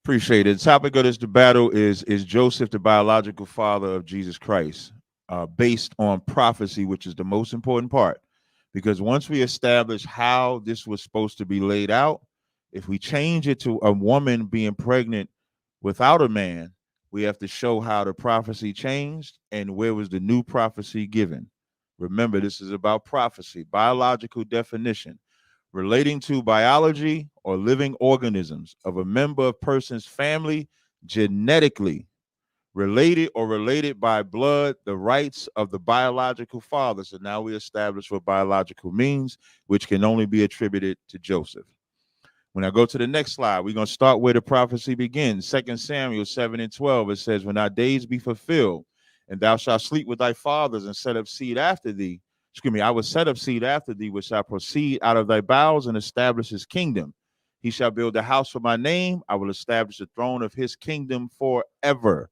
Appreciate it. The topic of this battle is Joseph the biological father of Jesus Christ, based on prophecy, which is the most important part. Because once we establish how this was supposed to be laid out, if we change it to a woman being pregnant without a man, we have to show how the prophecy changed and where was the new prophecy given. Remember, this is about prophecy, biological definition, relating to biology or living organisms of a member of person's family genetically related or related by blood, the rights of the biological father. So now we establish what biological means, which can only be attributed to Joseph. When I go to the next slide, we're going to start where the prophecy begins. 2 Samuel 7:12, it says, when thy days be fulfilled, and thou shalt sleep with thy fathers and set up seed after thee. I will set up seed after thee, which shall proceed out of thy bowels and establish his kingdom. He shall build a house for my name. I will establish the throne of his kingdom forever.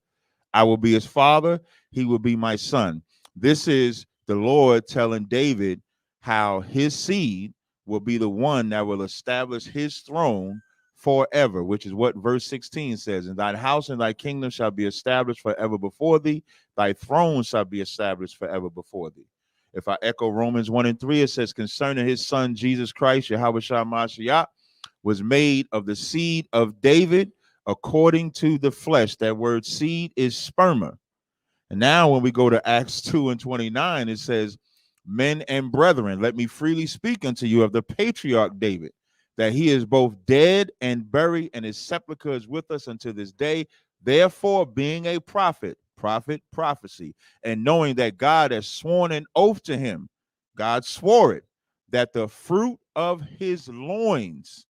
I will be his father. He will be my son. This is the Lord telling David how his seed will be the one that will establish his throne forever, which is what verse 16 says. And thy house and thy kingdom shall be established forever before thee. Thy throne shall be established forever before thee. If I echo Romans 1:3, it says, concerning his son, Jesus Christ, Yahweh Shah Mashiach, was made of the seed of David according to the flesh. That word seed is sperma. And now when we go to Acts 2:29, it says, men and brethren, let me freely speak unto you of the patriarch David, that he is both dead and buried, and his sepulchre is with us unto this day. Therefore, being a prophet, prophecy, and knowing that God has sworn an oath to him, God swore it, that the fruit of his loins,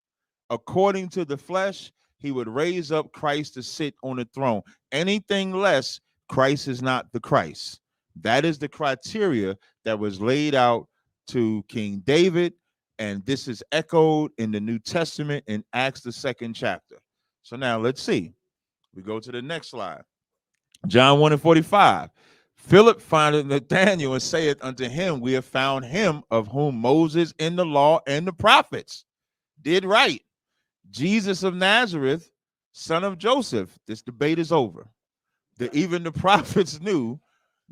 according to the flesh, he would raise up Christ to sit on the throne. Anything less, Christ is not the Christ. That is the criteria that was laid out to King David, and this is echoed in the New Testament in Acts, the 2nd chapter. So now let's see. We go to the next slide. John 1:45. Philip findeth Nathanael and saith unto him, we have found him of whom Moses in the law and the prophets did write, Jesus of Nazareth, son of Joseph. This debate is over. Even the prophets knew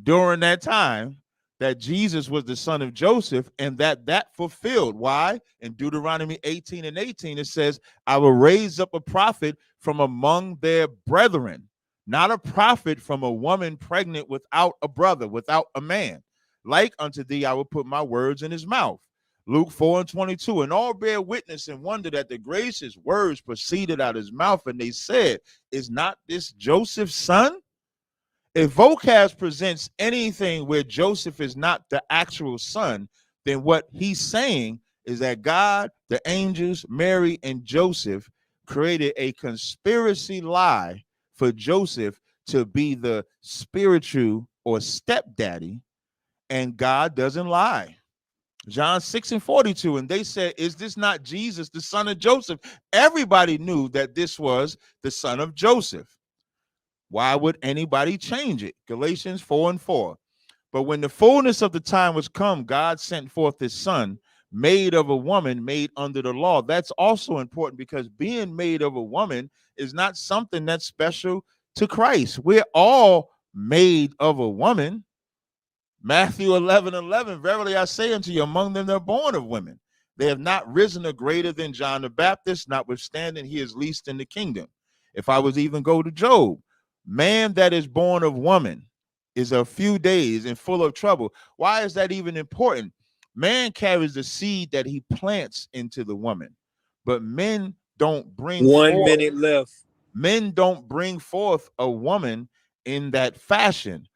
during that time that Jesus was the son of Joseph, and that fulfilled. Why? In Deuteronomy 18:18, it says, I will raise up a prophet from among their brethren, not a prophet from a woman pregnant without a brother, without a man. Like unto thee, I will put my words in his mouth. Luke 4:22, and all bear witness and wonder that the gracious words proceeded out of his mouth, and they said, is not this Joseph's son? If Vocab presents anything where Joseph is not the actual son, then what he's saying is that God, the angels, Mary, and Joseph created a conspiracy lie for Joseph to be the spiritual or stepdaddy, and God doesn't lie. John 6:42, and they said, is this not Jesus, the son of Joseph? Everybody knew that this was the son of Joseph. Why would anybody change it? Galatians 4:4. But when the fullness of the time was come, God sent forth his son, made of a woman, made under the law. That's also important, because being made of a woman is not something that's special to Christ. We're all made of a woman. Matthew 11:11, verily I say unto you, among them that are born of women, they have not risen a greater than John the Baptist, notwithstanding he is least in the kingdom. If I was even go to Job, man that is born of woman is a few days and full of trouble. Why is that even important? Man carries the seed that he plants into the woman, but men don't bring 1 minute left. Men don't bring forth a woman in that fashion.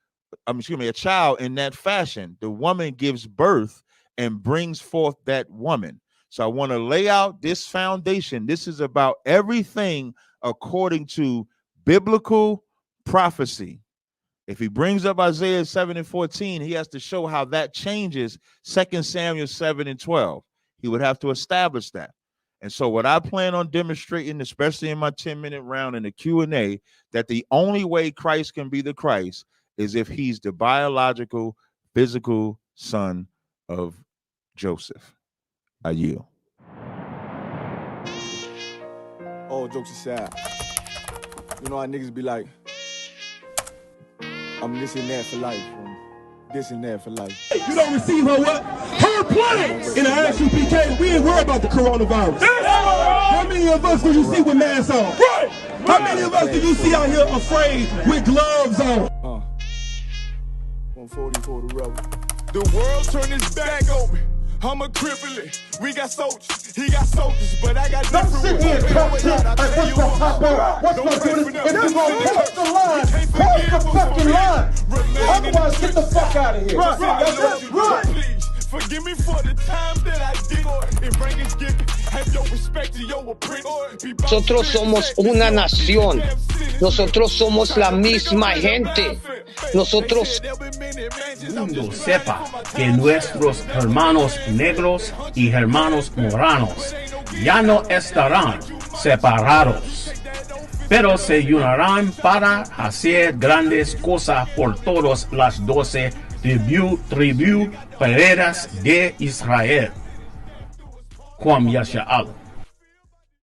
A child in that fashion. The woman gives birth and brings forth that woman. So I want to lay out this foundation. This is about everything according to biblical prophecy. If he brings up Isaiah 7:14, he has to show how that changes 2 Samuel 7:12. He would have to establish that. And so what I plan on demonstrating, especially in my 10-minute round in the Q&A, that the only way Christ can be the Christ is if he's the biological, physical son of Joseph. I yield. All jokes aside, You know how niggas be like, I'm this and that for life. This and that for life. You don't receive her what? Her play in the actual PK. We ain't worried about the coronavirus. How many of us do you see with masks on? Right. How many of us do you see out here afraid with gloves on? 140 for the rebel. The world turned its back on me. I'm a cripple. We got soldiers, he got soldiers, but I got Don't different sit here and talk shit like what's gonna pop out, what's Don't gonna do pray this. for If them. you gonna cross the line, Can't cross forgive the them fucking for line. Remain Otherwise, get the fuck out of here. Right. That's it. Right. Please forgive me for the time that I did. If rank is given, have your respect to your prince. Nosotros somos una nación. Nosotros somos la misma gente. Nosotros. El mundo sepa que nuestros hermanos negros y hermanos moranos ya no estarán separados, pero se unirán para hacer grandes cosas por todas las 12 tribus peredas de Israel. Kwam Yasha'al.